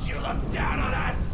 you look down on us?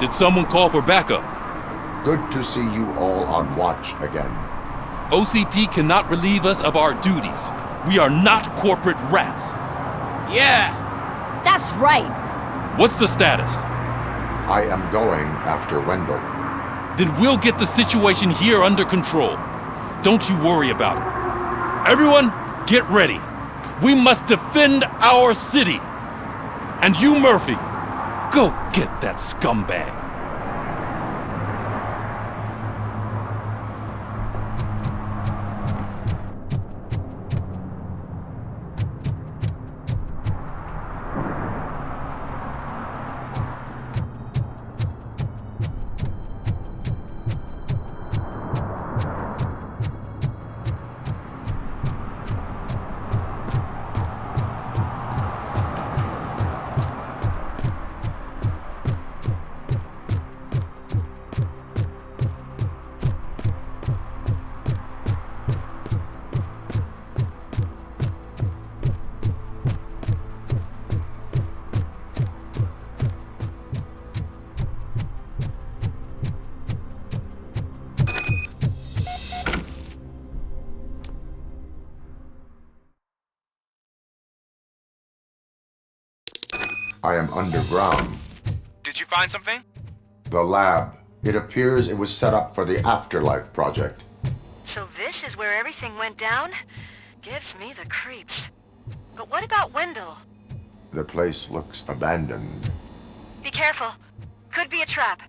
Did someone call for backup? Good to see you all on watch again. OCP cannot relieve us of our duties. We are not corporate rats. Yeah. That's right. What's the status? I am going after Wendell. Then we'll get the situation here under control. Don't you worry about it. Everyone, get ready. We must defend our city. And you, Murphy, go get that scumbag. I am underground. Did you find something? The lab. It appears it was set up for the Afterlife project. So this is where everything went down? Gives me the creeps. But what about Wendell? The place looks abandoned. Be careful. Could be a trap.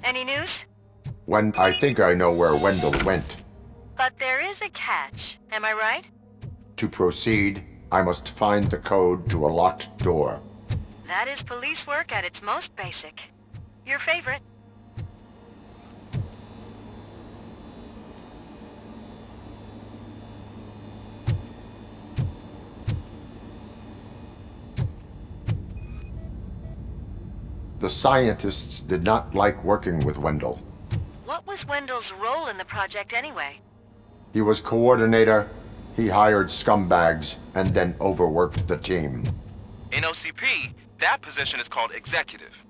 Any news? I think I know where Wendell went. But there is a catch. Am I right? To proceed, I must find the code to a locked door. That is police work at its most basic. Your favorite. The scientists did not like working with Wendell. What was Wendell's role in the project anyway? He was coordinator, he hired scumbags, and then overworked the team. In OCP, that position is called executive.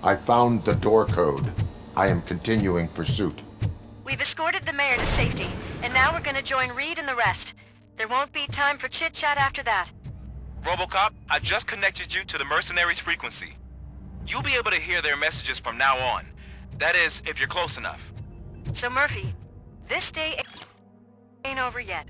I found the door code. I am continuing pursuit. We've escorted the mayor to safety, and now we're gonna join Reed and the rest. There won't be time for chit-chat after that. Robocop, I just connected you to the mercenaries' frequency. You'll be able to hear their messages from now on. That is, if you're close enough. So Murphy, this day ain't over yet.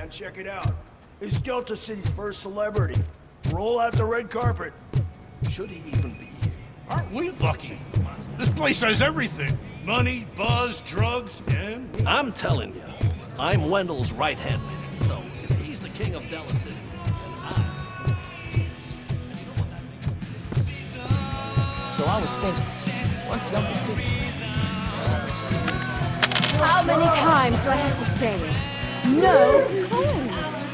Check it out. He's Delta City's first celebrity. Roll out the red carpet. Should he even be here? Aren't we lucky? This place has everything. Money, buzz, drugs, and... I'm telling you, I'm Wendell's right-hand man. So, if he's the king of Delta City, So I was thinking, what's Delta City? How many times do I have to say it? No cones!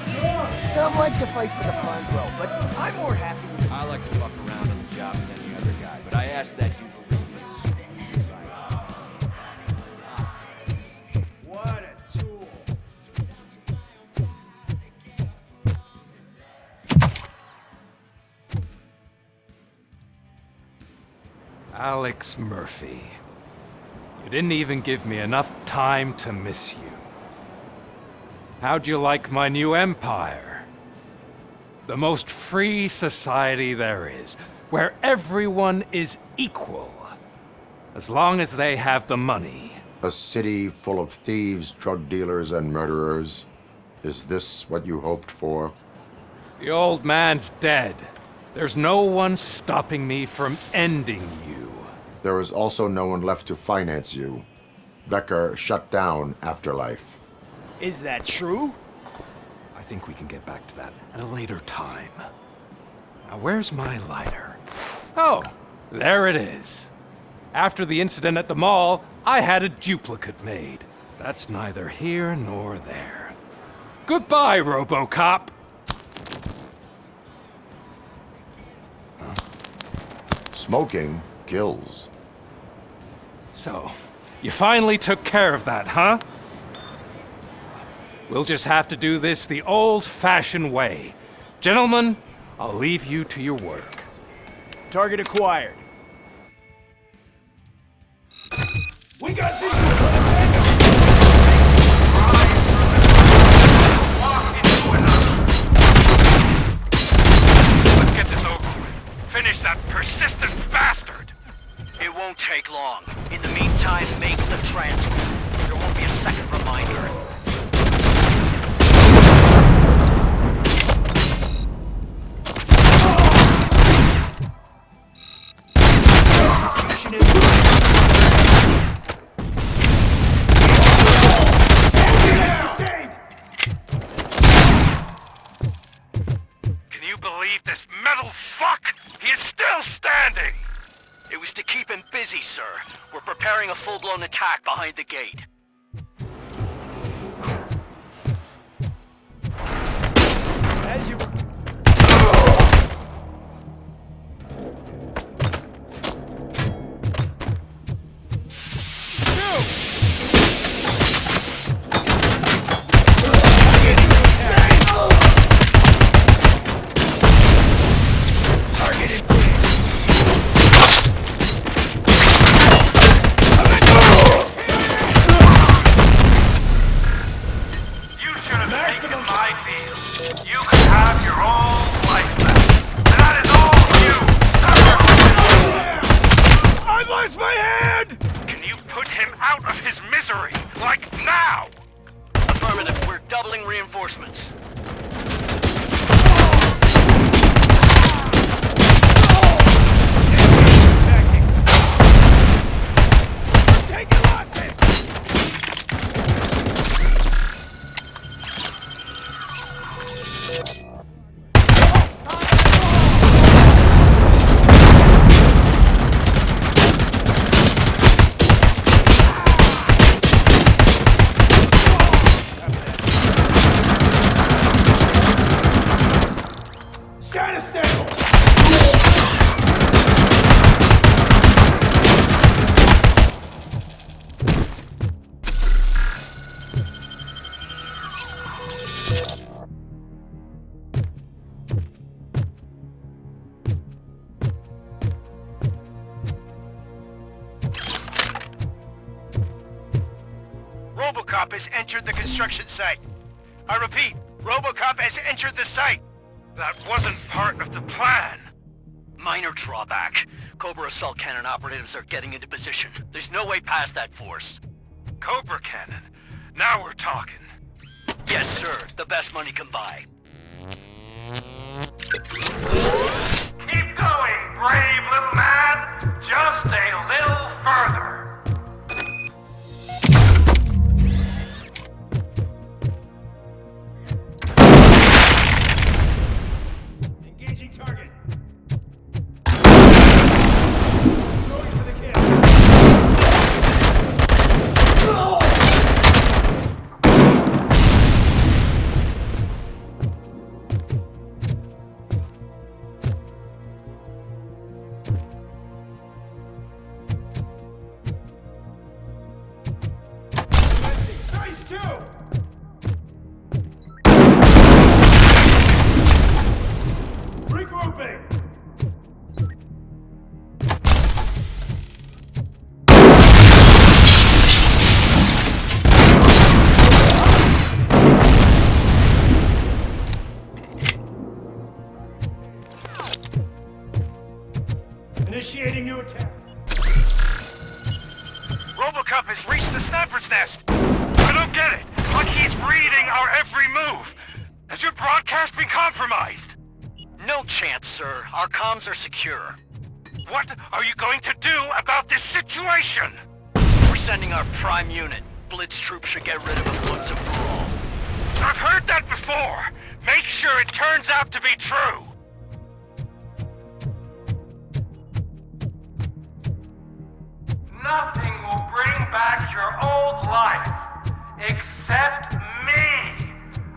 Some like to fight for the front row, but I'm more happy with I like to fuck around on the job as any other guy, but I asked that dude to leave me. What a tool. Alex Murphy. You didn't even give me enough time to miss you. How'd you like my new empire? The most free society there is, where everyone is equal, as long as they have the money. A city full of thieves, drug dealers, and murderers. Is this what you hoped for? The old man's dead. There's no one stopping me from ending you. There is also no one left to finance you. Becker shut down Afterlife. Is that true? I think we can get back to that at a later time. Now, where's my lighter? Oh, there it is. After the incident at the mall, I had a duplicate made. That's neither here nor there. Goodbye, Robocop! Smoking kills. So, you finally took care of that, huh? We'll just have to do this the old-fashioned way. Gentlemen, I'll leave you to your work. Target acquired. We got visuals on the tango! Let's get this over with. Finish that persistent bastard! it won't take long. In the meantime, make the transfer. There won't be a second reminder. Can you believe this metal fuck? He is still standing! It was to keep him busy, sir. We're preparing a full-blown attack behind the gate. As you... Robocop has entered the construction site. I repeat, Robocop has entered the site. That wasn't part of the plan. Minor drawback. Cobra assault cannon operatives are getting into position. There's no way past that force. Cobra cannon? Now we're talking. Yes, sir. The best money can buy. Keep going, brave little man. Just a little further. Engaging target. Going for the kill. Nice two. Regrouping. Initiating new attack. Robocop has reached the sniper's nest. I don't get it. It's like he's reading our every move. Has your broadcast been compromised? No chance, sir. Our comms are secure. What are you going to do about this situation? We're sending our prime unit. Blitz troops should get rid of him once and for all. I've heard that before. Make sure it turns out to be true. Nothing will bring back your old life, except me.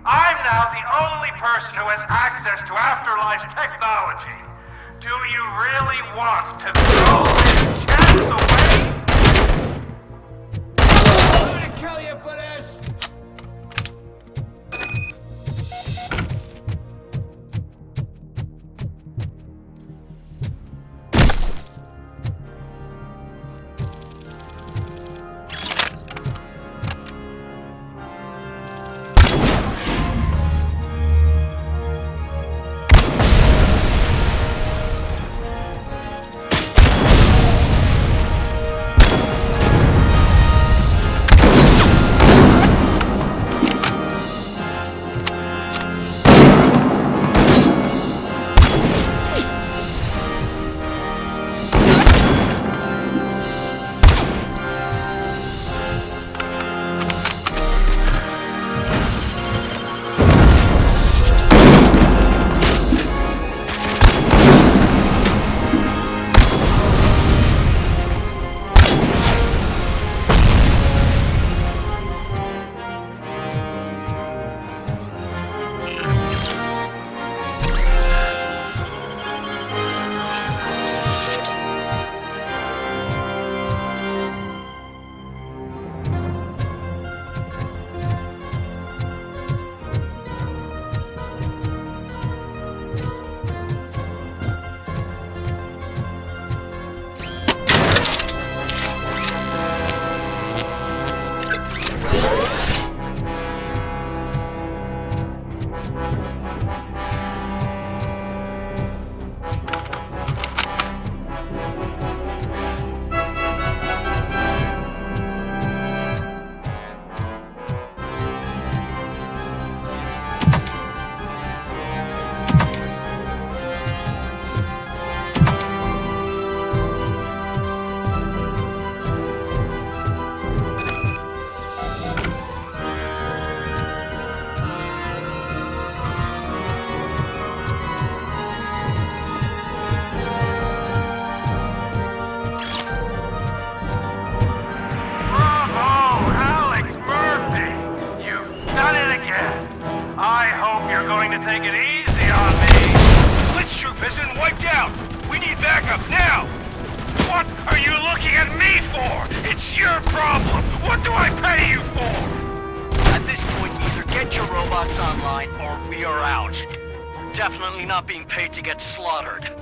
I'm now the only person who has access to afterlife technology. Do you really want to throw this chance away? I'm gonna kill you for this. take it easy on me. Blitz troop has been wiped out. We need backup now. What are you looking at me for? It's your problem. What do I pay you for? At this point, either get your robots online or we are out. We're definitely not being paid to get slaughtered.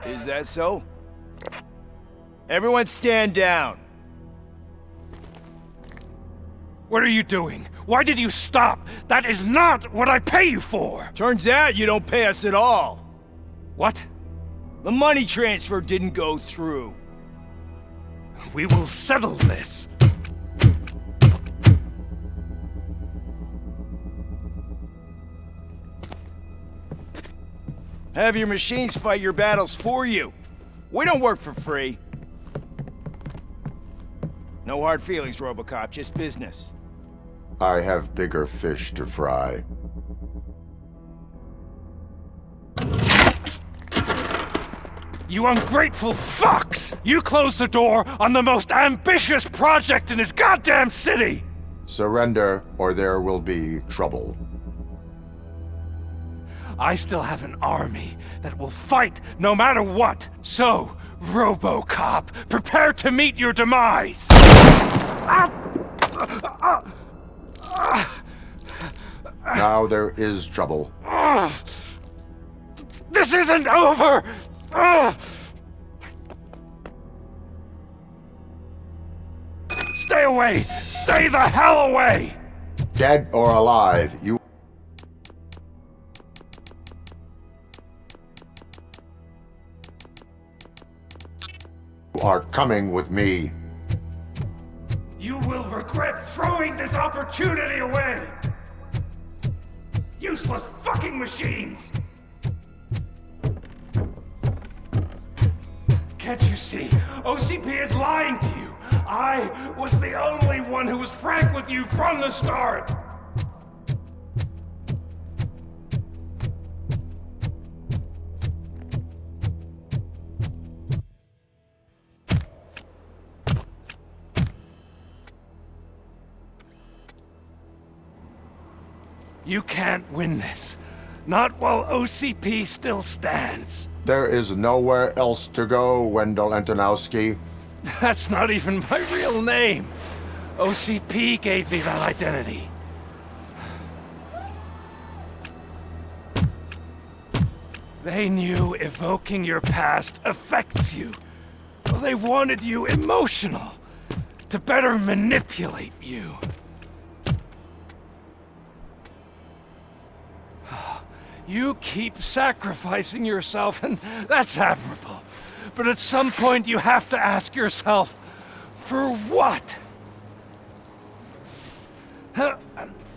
Is that so? Everyone stand down. What are you doing? Why did you stop? That is not what I pay you for! Turns out you don't pay us at all. What? The money transfer didn't go through. We will settle this. Have your machines fight your battles for you. We don't work for free. No hard feelings, Robocop, just business. I have bigger fish to fry. You ungrateful fucks! You closed the door on the most ambitious project in this goddamn city! Surrender, or there will be trouble. I still have an army that will fight no matter what. So, Robocop, prepare to meet your demise! Now there is trouble. This isn't over! Stay away! Stay the hell away! Dead or alive, you are coming with me. You will regret throwing this opportunity away! Useless fucking machines! Can't you see? OCP is lying to you! I was the only one who was frank with you from the start! You can't win this. Not while OCP still stands. There is nowhere else to go, Wendell Antonowski. That's not even my real name. OCP gave me that identity. They knew evoking your past affects you. Well, they wanted you emotional, to better manipulate you. You keep sacrificing yourself, and that's admirable. But at some point you have to ask yourself, for what?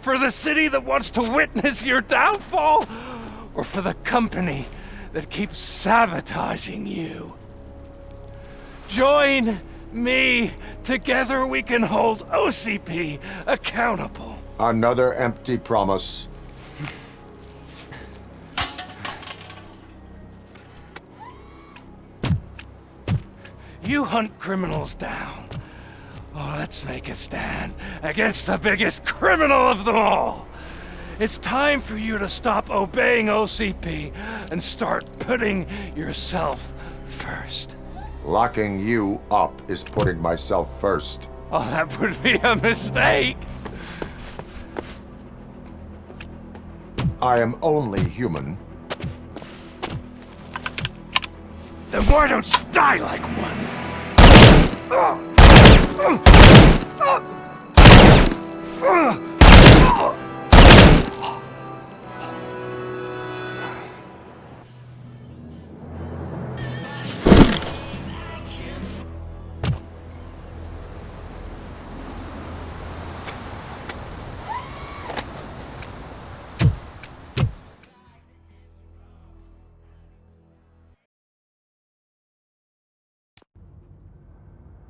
For the city that wants to witness your downfall? Or for the company that keeps sabotaging you? Join me. Together we can hold OCP accountable. Another empty promise. You hunt criminals down. Oh, let's make a stand against the biggest criminal of them all. It's time for you to stop obeying OCP and start putting yourself first. Locking you up is putting myself first. Oh, that would be a mistake. I am only human. Then why don't you die like one?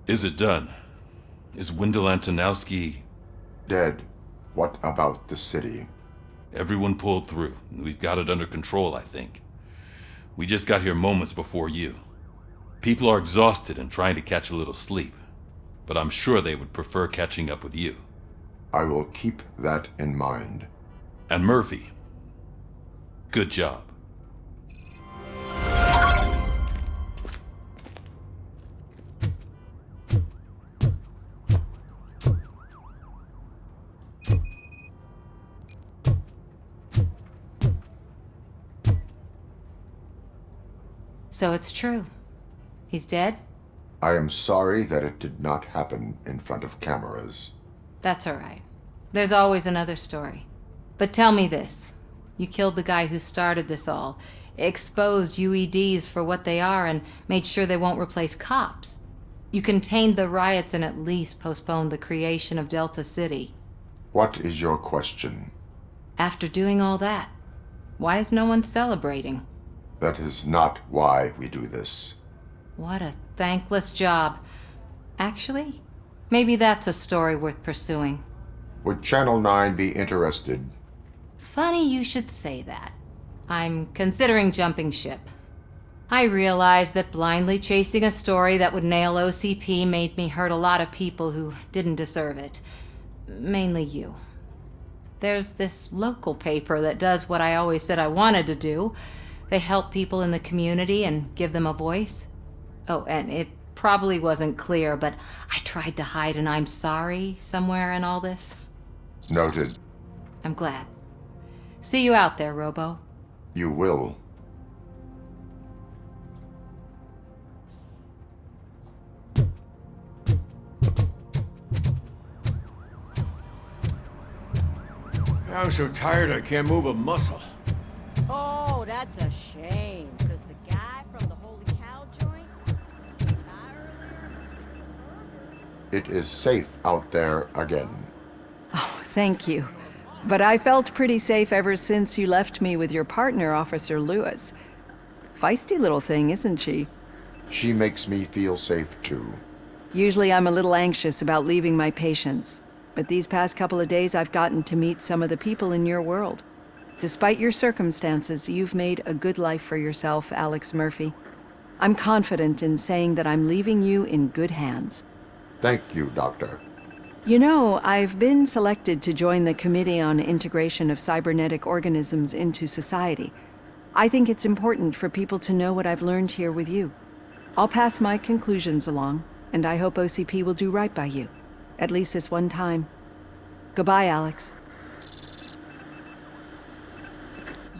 Is it done? Is Wendell Antonowski... Dead. What about the city? Everyone pulled through. We've got it under control, I think. We just got here moments before you. People are exhausted and trying to catch a little sleep. But I'm sure they would prefer catching up with you. I will keep that in mind. And Murphy, good job. So it's true. He's dead? I am sorry that it did not happen in front of cameras. That's all right. There's always another story. But tell me this. You killed the guy who started this all, exposed UEDs for what they are, and made sure they won't replace cops. You contained the riots and at least postponed the creation of Delta City. What is your question? After doing all that, why is no one celebrating? That is not why we do this. What a thankless job. Actually, maybe that's a story worth pursuing. Would Channel 9 be interested? Funny you should say that. I'm considering jumping ship. I realized that blindly chasing a story that would nail OCP made me hurt a lot of people who didn't deserve it. Mainly you. There's this local paper that does what I always said I wanted to do. They help people in the community and give them a voice. Oh, and it probably wasn't clear, but I tried to hide an I'm sorry somewhere in all this. Noted. I'm glad. See you out there, Robo. You will. I'm so tired I can't move a muscle. Oh, that's a shame, because the guy from the Holy Cow joint died earlier. It is safe out there again. Oh, thank you. But I felt pretty safe ever since you left me with your partner, Officer Lewis. Feisty little thing, isn't she? She makes me feel safe too. Usually I'm a little anxious about leaving my patients, but these past couple of days I've gotten to meet some of the people in your world. Despite your circumstances, you've made a good life for yourself, Alex Murphy. I'm confident in saying that I'm leaving you in good hands. Thank you, Doctor. You know, I've been selected to join the Committee on Integration of Cybernetic Organisms into Society. I think it's important for people to know what I've learned here with you. I'll pass my conclusions along, and I hope OCP will do right by you. At least this one time. Goodbye, Alex.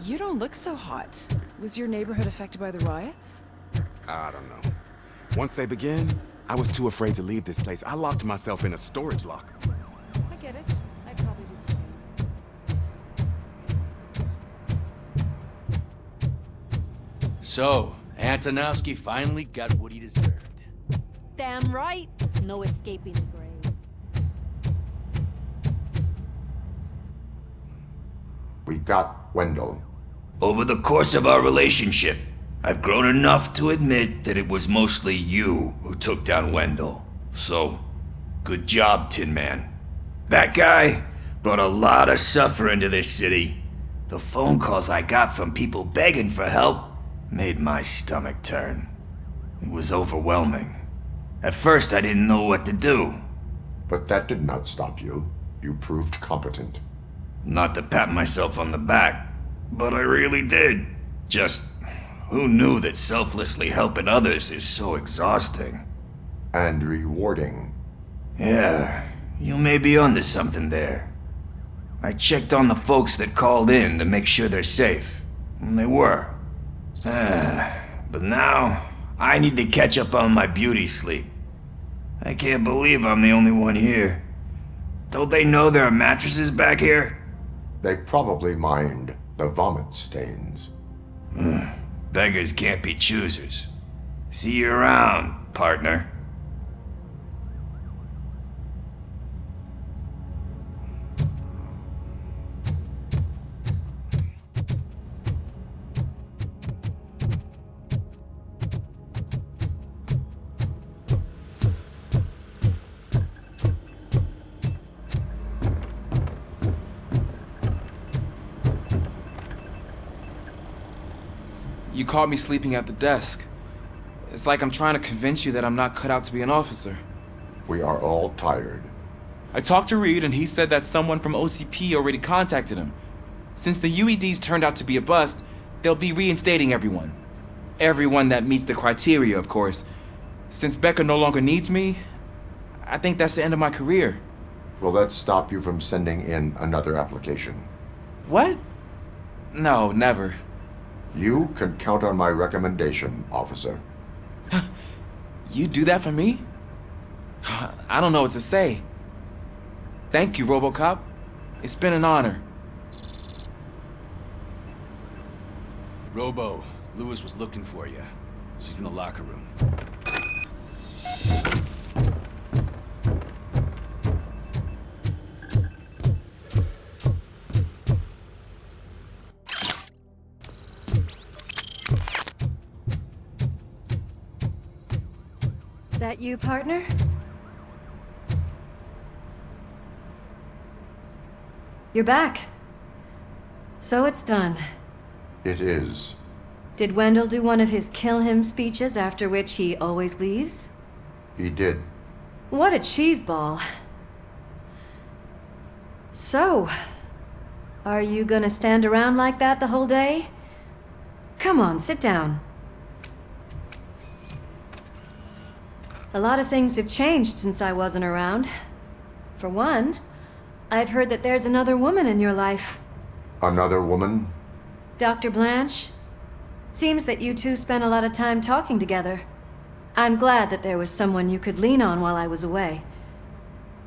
You don't look so hot. Was your neighborhood affected by the riots? I don't know. Once they begin, I was too afraid to leave this place. I locked myself in a storage locker. I get it. I'd probably do the same. So, Antonowski finally got what he deserved. Damn right. No escaping the grave. We got Wendell. Over the course of our relationship, I've grown enough to admit that it was mostly you who took down Wendell. So, good job, Tin Man. That guy brought a lot of suffering to this city. The phone calls I got from people begging for help made my stomach turn. It was overwhelming. At first, I didn't know what to do. But that did not stop you. You proved competent. Not to pat myself on the back, but I really did. Just, who knew that selflessly helping others is so exhausting? And rewarding. Yeah, you may be onto something there. I checked on the folks that called in to make sure they're safe, and they were. But now, I need to catch up on my beauty sleep. I can't believe I'm the only one here. Don't they know there are mattresses back here? They probably mind the vomit stains. Beggars can't be choosers. See you around, partner. You caught me sleeping at the desk. It's like I'm trying to convince you that I'm not cut out to be an officer. We are all tired. I talked to Reed and he said that someone from OCP already contacted him. Since the UEDs turned out to be a bust, they'll be reinstating everyone. Everyone that meets the criteria, of course. Since Becca no longer needs me, I think that's the end of my career. Will that stop you from sending in another application? What? No, never. You can count on my recommendation, officer. You do that for me? I don't know what to say. Thank you, Robocop. It's been an honor. Robo, Lewis was looking for you. She's in the locker room. That you, partner? You're back. So it's done. It is. Did Wendell do one of his kill him speeches after which he always leaves? He did. What a cheeseball. So, are you gonna stand around like that the whole day? Come on, sit down. A lot of things have changed since I wasn't around. For one, I've heard that there's another woman in your life. Another woman? Dr. Blanche? Seems that you two spent a lot of time talking together. I'm glad that there was someone you could lean on while I was away.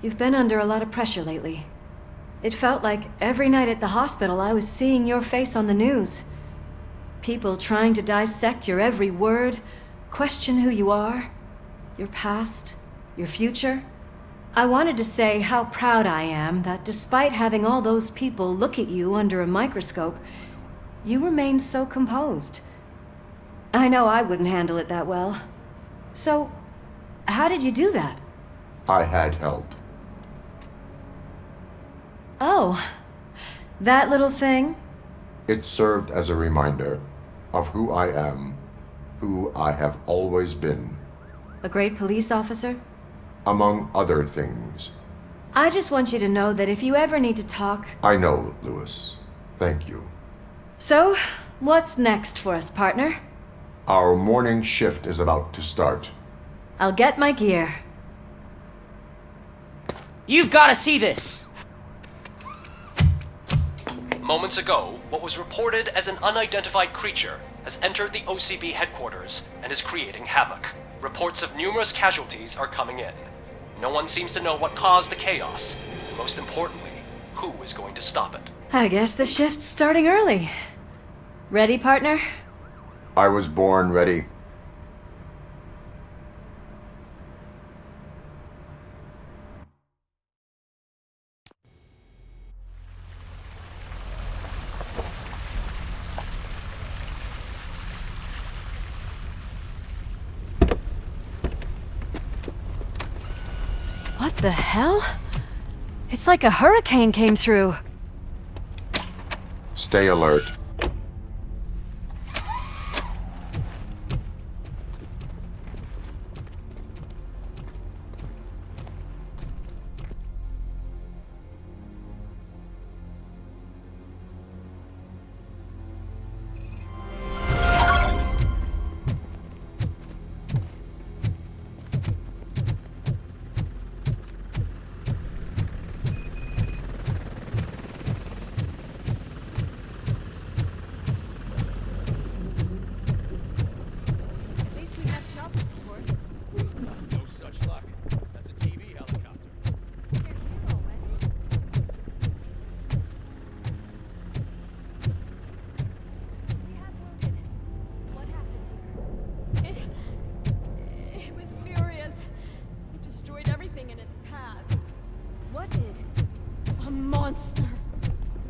You've been under a lot of pressure lately. It felt like every night at the hospital I was seeing your face on the news. People trying to dissect your every word, question who you are, your past, your future. I wanted to say how proud I am that despite having all those people look at you under a microscope, you remain so composed. I know I wouldn't handle it that well. So, how did you do that? I had help. Oh, that little thing? It served as a reminder of who I am, who I have always been. A great police officer? Among other things. I just want you to know that if you ever need to talk... I know, Lewis. Thank you. So, what's next for us, partner? Our morning shift is about to start. I'll get my gear. You've got to see this! Moments ago, what was reported as an unidentified creature has entered the OCB headquarters and is creating havoc. Reports of numerous casualties are coming in. No one seems to know what caused the chaos. And most importantly, who is going to stop it. I guess the shift's starting early. Ready, partner? I was born ready. What the hell? It's like a hurricane came through. Stay alert.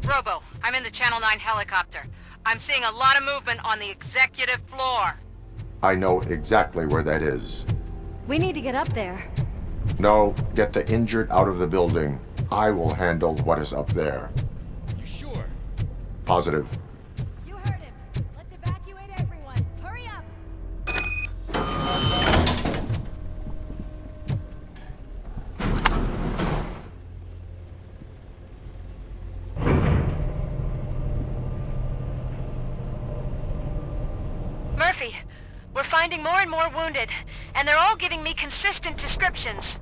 Robo, I'm in the Channel 9 helicopter. I'm seeing a lot of movement on the executive floor. I know exactly where that is. We need to get up there. No, get the injured out of the building. I will handle what is up there. You sure? Positive. You heard him. Let's evacuate everyone. Hurry up! Murphy, we're finding more and more wounded, and they're all giving me consistent descriptions.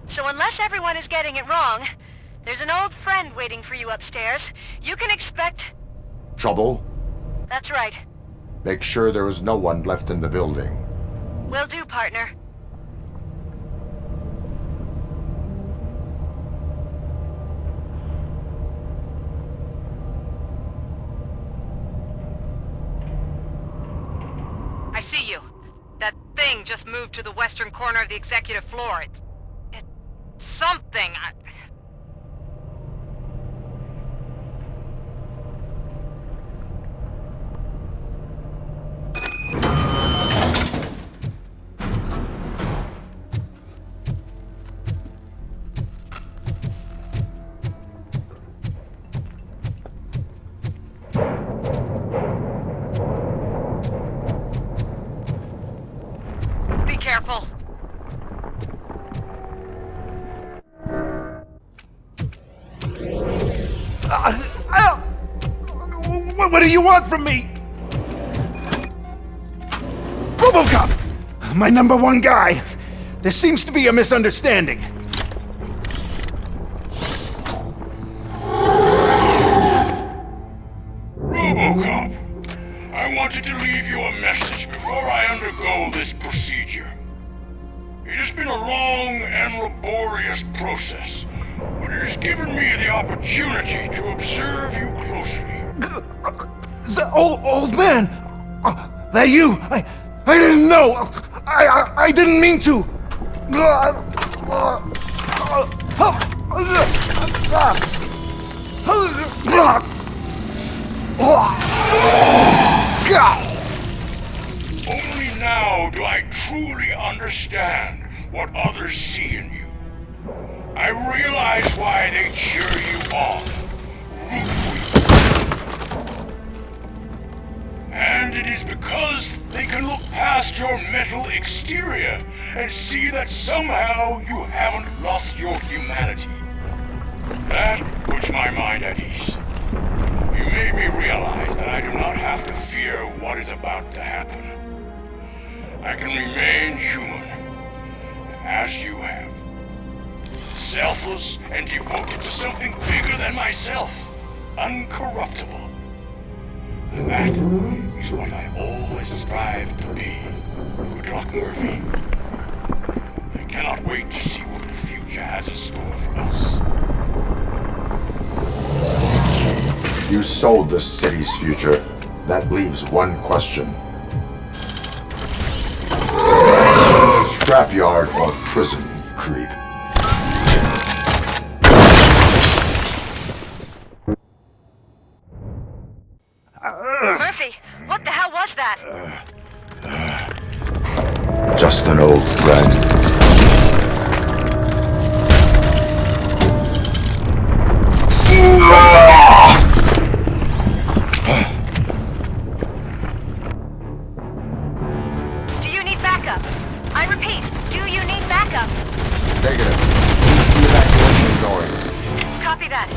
So unless everyone is getting it wrong, there's an old friend waiting for you upstairs. You can expect... Trouble? That's right. Make sure there is no one left in the building. Will do, partner. I see you. That thing just moved to the western corner of the executive floor. It's something. Be careful. What do you want from me? Robocop! My #1 guy. There seems to be a misunderstanding. Robocop, I wanted to leave you a message before I undergo this procedure. It has been a long and laborious process, but it has given me the opportunity to observe you closely. The old man! That you! I didn't know! I didn't mean to! Only now do I truly understand what others see in you. I realize why they cheer you on, root for you. And it is because they can look past your metal exterior and see that somehow you haven't lost your humanity. That puts my mind at ease. You made me realize that I do not have to fear what is about to happen. I can remain human, as you have. Selfless and devoted to something bigger than myself. Uncorruptible. And that is what I always strive to be. Good luck, Murphy. I cannot wait to see what the future has in store for us. You sold this city's future. That leaves one question. Scrapyard or prison, creep? Murphy, what the hell was that? Just an old friend. Do you need backup? I repeat, do you need backup? Negative. The evacuation is going. Copy that.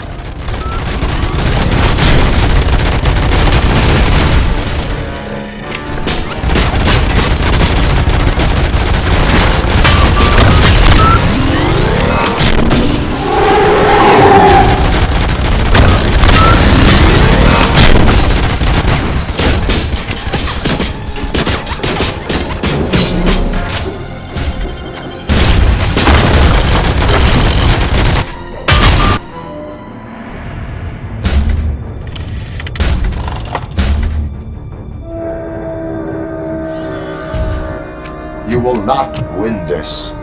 You will not win this.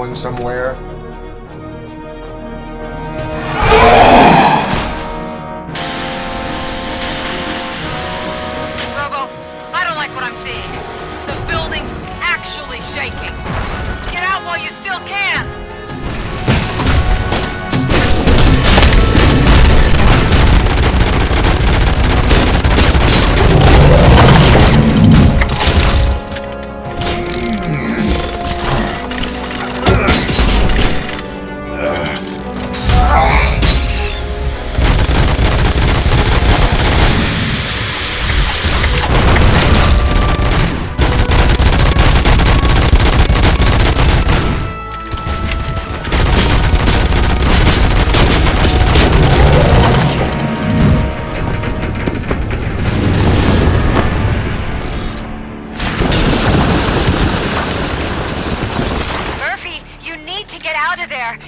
going somewhere? Robo, I don't like what I'm seeing. The building's actually shaking. Get out while you still can!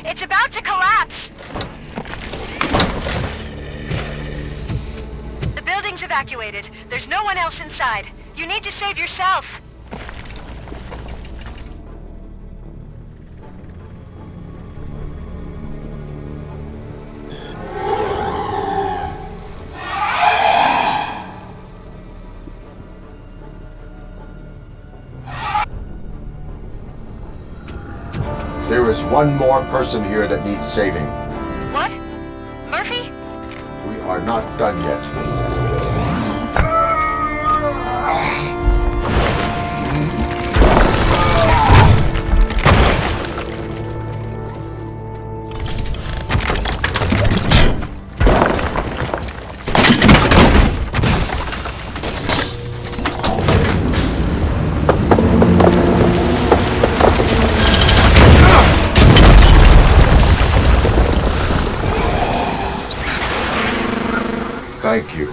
It's about to collapse! The building's evacuated. There's no one else inside. You need to save yourself. There is one more person here that needs saving. What? Murphy? We are not done yet. Thank you.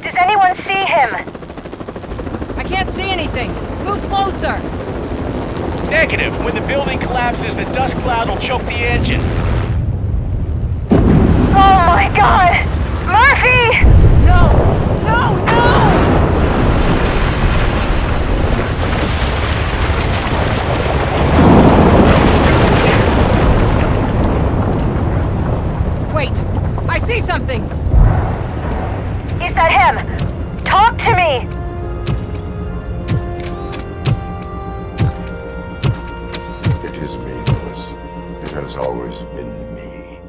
Does anyone see him? I can't see anything. Move closer. Negative. When the building collapses, the dust cloud will choke the engine. Oh my God! Murphy! No! No! No! Wait! I see something! Is that him? Talk to me! It is me, Lewis. It has always been me.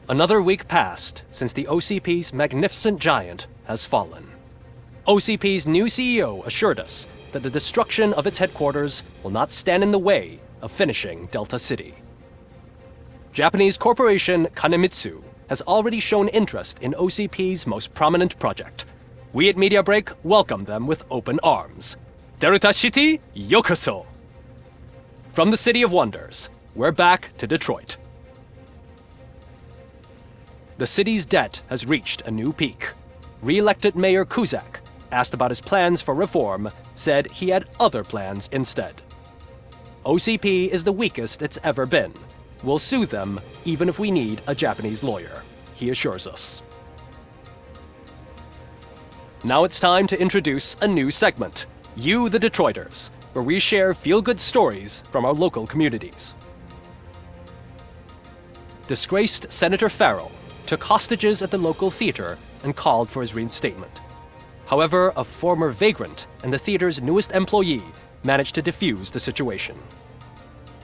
Another week passed since the OCP's magnificent giant has fallen. OCP's new CEO assured us that the destruction of its headquarters will not stand in the way of finishing Delta City. Japanese corporation Kanemitsu has already shown interest in OCP's most prominent project. We at Media Break welcome them with open arms. Delta City, yokoso! From the City of Wonders, we're back to Detroit. The city's debt has reached a new peak. Re-elected Mayor Kuzak, asked about his plans for reform, said he had other plans instead. OCP is the weakest it's ever been. We'll sue them even if we need a Japanese lawyer, he assures us. Now it's time to introduce a new segment, You the Detroiters, where we share feel-good stories from our local communities. Disgraced Senator Farrell took hostages at the local theater and called for his reinstatement. However, a former vagrant and the theater's newest employee managed to defuse the situation.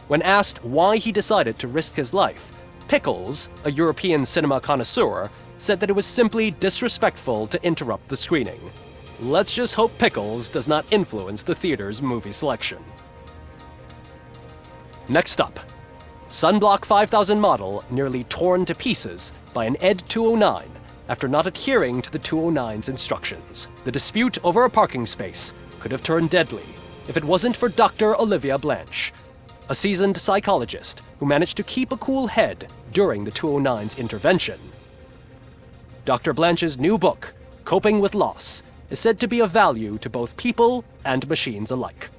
When asked why he decided to risk his life, Pickles, a European cinema connoisseur, said that it was simply disrespectful to interrupt the screening. Let's just hope Pickles does not influence the theater's movie selection. Next up, Sunblock 5000 model nearly torn to pieces by an ED 209 after not adhering to the 209's instructions. The dispute over a parking space could have turned deadly if it wasn't for Dr. Olivia Blanche, a seasoned psychologist who managed to keep a cool head during the 209's intervention. Dr. Blanche's new book, Coping with Loss, is said to be of value to both people and machines alike.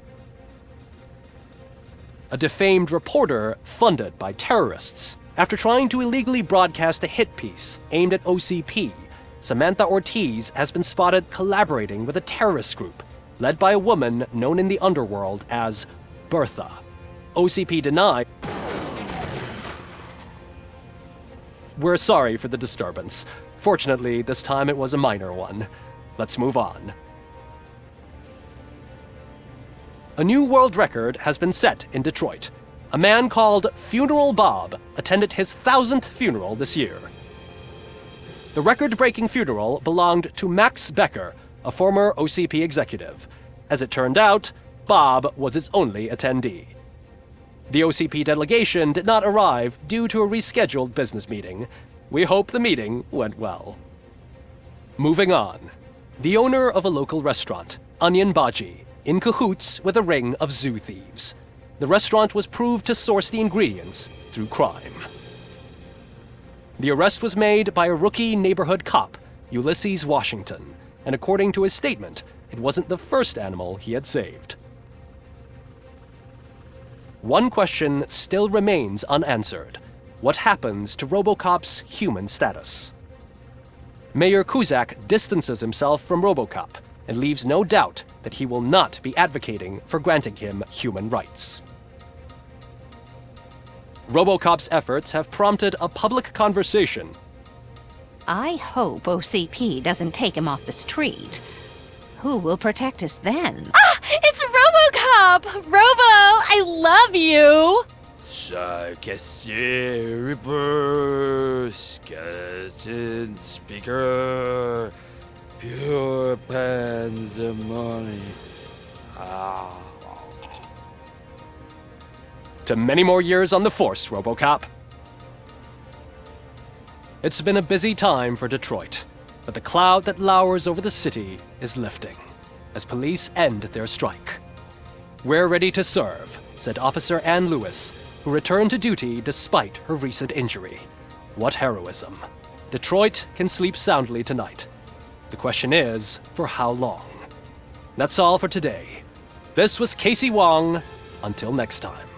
A defamed reporter funded by terrorists. After trying to illegally broadcast a hit piece aimed at OCP, Samantha Ortiz has been spotted collaborating with a terrorist group led by a woman known in the underworld as Bertha. OCP denied. We're sorry for the disturbance. Fortunately, this time it was a minor one. Let's move on. A new world record has been set in Detroit. A man called Funeral Bob attended his 1000th funeral this year. The record-breaking funeral belonged to Max Becker, a former OCP executive. As it turned out, Bob was its only attendee. The OCP delegation did not arrive due to a rescheduled business meeting. We hope the meeting went well. Moving on. The owner of a local restaurant, Onion Baji, in cahoots with a ring of zoo thieves. The restaurant was proved to source the ingredients through crime. The arrest was made by a rookie neighborhood cop, Ulysses Washington, and according to his statement, it wasn't the first animal he had saved. One question still remains unanswered. What happens to Robocop's human status? Mayor Kuzak distances himself from Robocop and leaves no doubt that he will not be advocating for granting him human rights. Robocop's efforts have prompted a public conversation. I hope OCP doesn't take him off the street. Who will protect us then? Ah! It's Robocop! Robo, I love you! Sarcastic Reaper, Skeleton Speaker, Pure Pandemonium. To many more years on the force, Robocop. It's been a busy time for Detroit, but the cloud that lowers over the city is lifting as police end their strike. We're ready to serve, said Officer Ann Lewis, who returned to duty despite her recent injury. What heroism. Detroit can sleep soundly tonight. The question is, for how long? That's all for today. This was Casey Wong. Until next time.